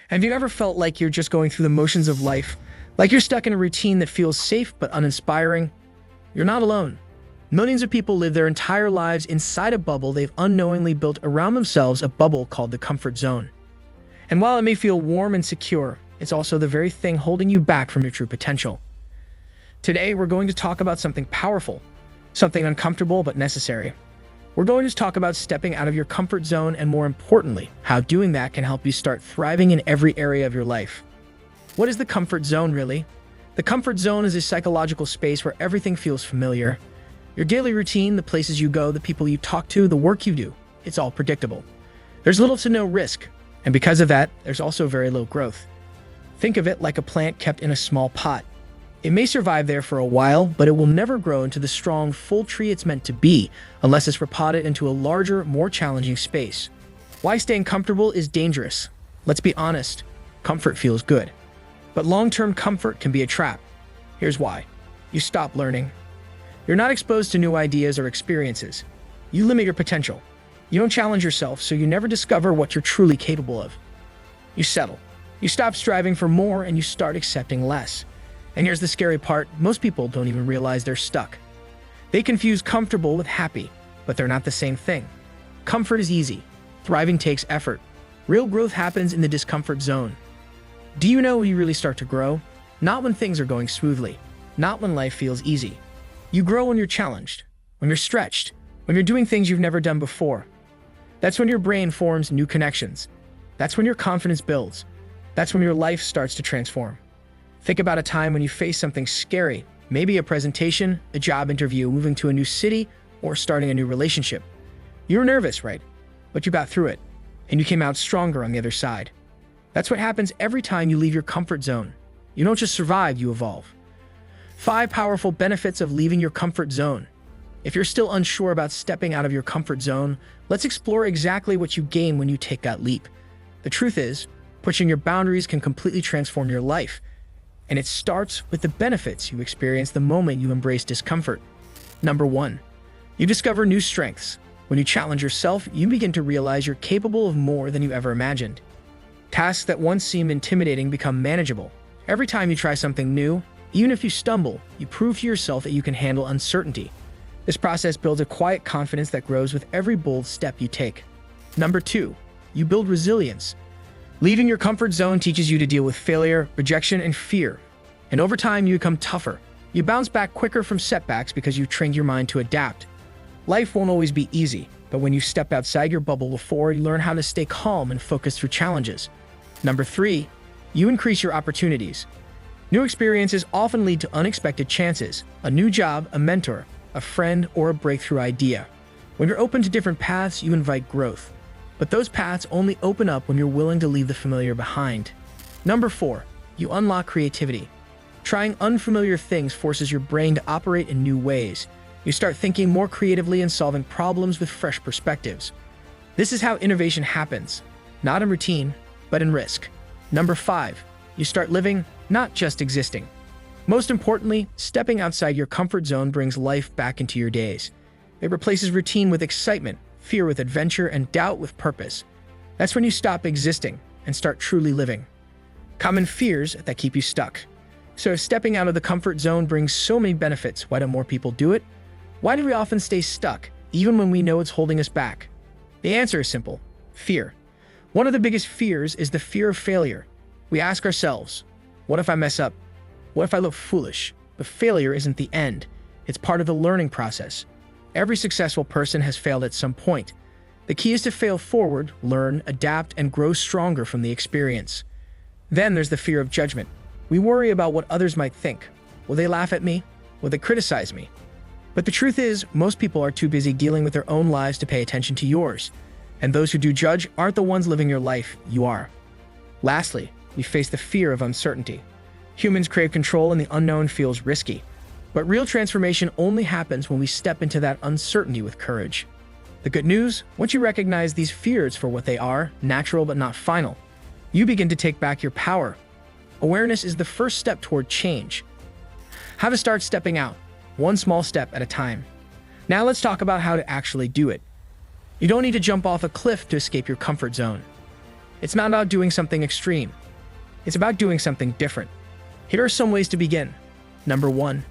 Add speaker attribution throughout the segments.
Speaker 1: Have you ever felt like you're just going through the motions of life? Like you're stuck in a routine that feels safe but uninspiring? You're not alone. Millions of people live their entire lives inside a bubble they've unknowingly built around themselves, a bubble called the comfort zone. And while it may feel warm and secure, it's also the very thing holding you back from your true potential. Today, we're going to talk about something powerful, something uncomfortable but necessary. We're going to talk about stepping out of your comfort zone and, more importantly, how doing that can help you start thriving in every area of your life. What is the comfort zone, really? The comfort zone is a psychological space where everything feels familiar. Your daily routine, the places you go, the people you talk to, the work you do, it's all predictable. There's little to no risk, and because of that, there's also very low growth. Think of it like a plant kept in a small pot. It may survive there for a while, but it will never grow into the strong, full tree it's meant to be unless it's repotted into a larger, more challenging space. Why staying comfortable is dangerous? Let's be honest, comfort feels good. But long-term comfort can be a trap. Here's why. You stop learning. You're not exposed to new ideas or experiences. You limit your potential. You don't challenge yourself, so you never discover what you're truly capable of. You settle. You stop striving for more and you start accepting less. And here's the scary part, most people don't even realize they're stuck. They confuse comfortable with happy, but they're not the same thing. Comfort is easy. Thriving takes effort. Real growth happens in the discomfort zone. Do you know when you really start to grow? Not when things are going smoothly. Not when life feels easy. You grow when you're challenged, when you're stretched, when you're doing things you've never done before. That's when your brain forms new connections. That's when your confidence builds. That's when your life starts to transform. Think about a time when you faced something scary, maybe a presentation, a job interview, moving to a new city, or starting a new relationship. You were nervous, right? But you got through it, and you came out stronger on the other side. That's what happens every time you leave your comfort zone. You don't just survive, you evolve. 5 powerful benefits of leaving your comfort zone. If you're still unsure about stepping out of your comfort zone, let's explore exactly what you gain when you take that leap. The truth is, pushing your boundaries can completely transform your life. And it starts with the benefits you experience the moment you embrace discomfort. Number 1, you discover new strengths. When you challenge yourself, you begin to realize you're capable of more than you ever imagined. Tasks that once seemed intimidating become manageable. Every time you try something new, even if you stumble, you prove to yourself that you can handle uncertainty. This process builds a quiet confidence that grows with every bold step you take. Number 2, you build resilience. Leaving your comfort zone teaches you to deal with failure, rejection, and fear. And over time, you become tougher. You bounce back quicker from setbacks because you've trained your mind to adapt. Life won't always be easy, but when you step outside your bubble before, you learn how to stay calm and focus through challenges. Number 3, you increase your opportunities. New experiences often lead to unexpected chances, a new job, a mentor, a friend, or a breakthrough idea. When you're open to different paths, you invite growth. But those paths only open up when you're willing to leave the familiar behind. Number 4, you unlock creativity. Trying unfamiliar things forces your brain to operate in new ways. You start thinking more creatively and solving problems with fresh perspectives. This is how innovation happens, not in routine, but in risk. Number 5, you start living, not just existing. Most importantly, stepping outside your comfort zone brings life back into your days. It replaces routine with excitement, fear with adventure, and doubt with purpose. That's when you stop existing and start truly living. Common fears that keep you stuck. So if stepping out of the comfort zone brings so many benefits, why don't more people do it? Why do we often stay stuck, even when we know it's holding us back? The answer is simple: fear. One of the biggest fears is the fear of failure. We ask ourselves, what if I mess up? What if I look foolish? But failure isn't the end. It's part of the learning process. Every successful person has failed at some point. The key is to fail forward, learn, adapt, and grow stronger from the experience. Then there's the fear of judgment. We worry about what others might think. Will they laugh at me? Will they criticize me? But the truth is, most people are too busy dealing with their own lives to pay attention to yours. And those who do judge aren't the ones living your life, you are. Lastly, we face the fear of uncertainty. Humans crave control and the unknown feels risky. But real transformation only happens when we step into that uncertainty with courage. The good news, once you recognize these fears for what they are, natural but not final, you begin to take back your power. Awareness is the first step toward change. How to start stepping out, one small step at a time. Now let's talk about how to actually do it. You don't need to jump off a cliff to escape your comfort zone. It's not about doing something extreme. It's about doing something different. Here are some ways to begin. Number 1,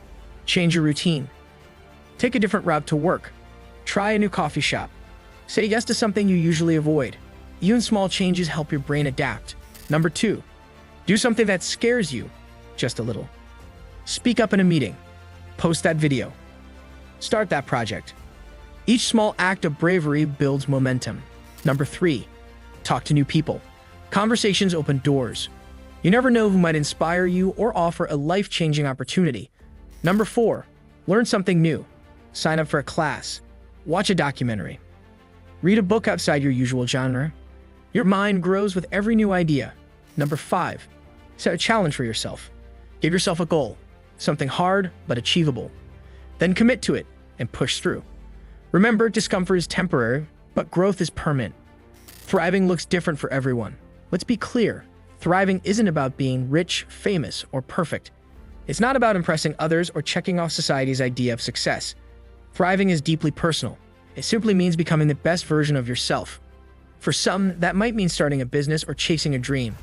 Speaker 1: change your routine. Take a different route to work. Try a new coffee shop. Say yes to something you usually avoid. Even small changes help your brain adapt. Number 2, do something that scares you just a little. Speak up in a meeting. Post that video. Start that project. Each small act of bravery builds momentum. Number 3, talk to new people. Conversations open doors. You never know who might inspire you or offer a life-changing opportunity. Number 4, learn something new. Sign up for a class. Watch a documentary. Read a book outside your usual genre. Your mind grows with every new idea. Number 5, set a challenge for yourself. Give yourself a goal, something hard but achievable. Then commit to it and push through. Remember, discomfort is temporary, but growth is permanent. Thriving looks different for everyone. Let's be clear, thriving isn't about being rich, famous, or perfect. It's not about impressing others or checking off society's idea of success. Thriving is deeply personal. It simply means becoming the best version of yourself. For some, that might mean starting a business or chasing a dream.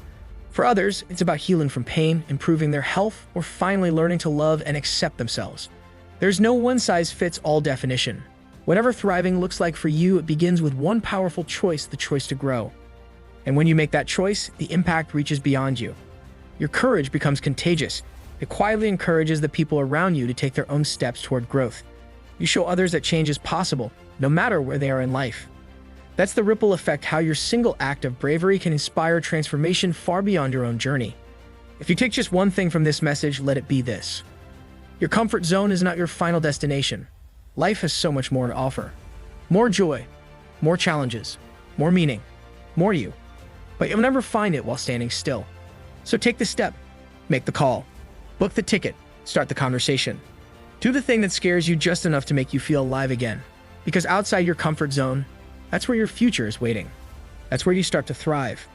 Speaker 1: For others, it's about healing from pain, improving their health, or finally learning to love and accept themselves. There's no one-size-fits-all definition. Whatever thriving looks like for you, it begins with one powerful choice, the choice to grow. And when you make that choice, the impact reaches beyond you. Your courage becomes contagious. It quietly encourages the people around you to take their own steps toward growth. You show others that change is possible, no matter where they are in life. That's the ripple effect, how your single act of bravery can inspire transformation far beyond your own journey. If you take just one thing from this message, let it be this. Your comfort zone is not your final destination. Life has so much more to offer. More joy, more challenges, more meaning, more you. But you'll never find it while standing still. So take the step, make the call, book the ticket, start the conversation. Do the thing that scares you just enough to make you feel alive again. Because outside your comfort zone, that's where your future is waiting. That's where you start to thrive.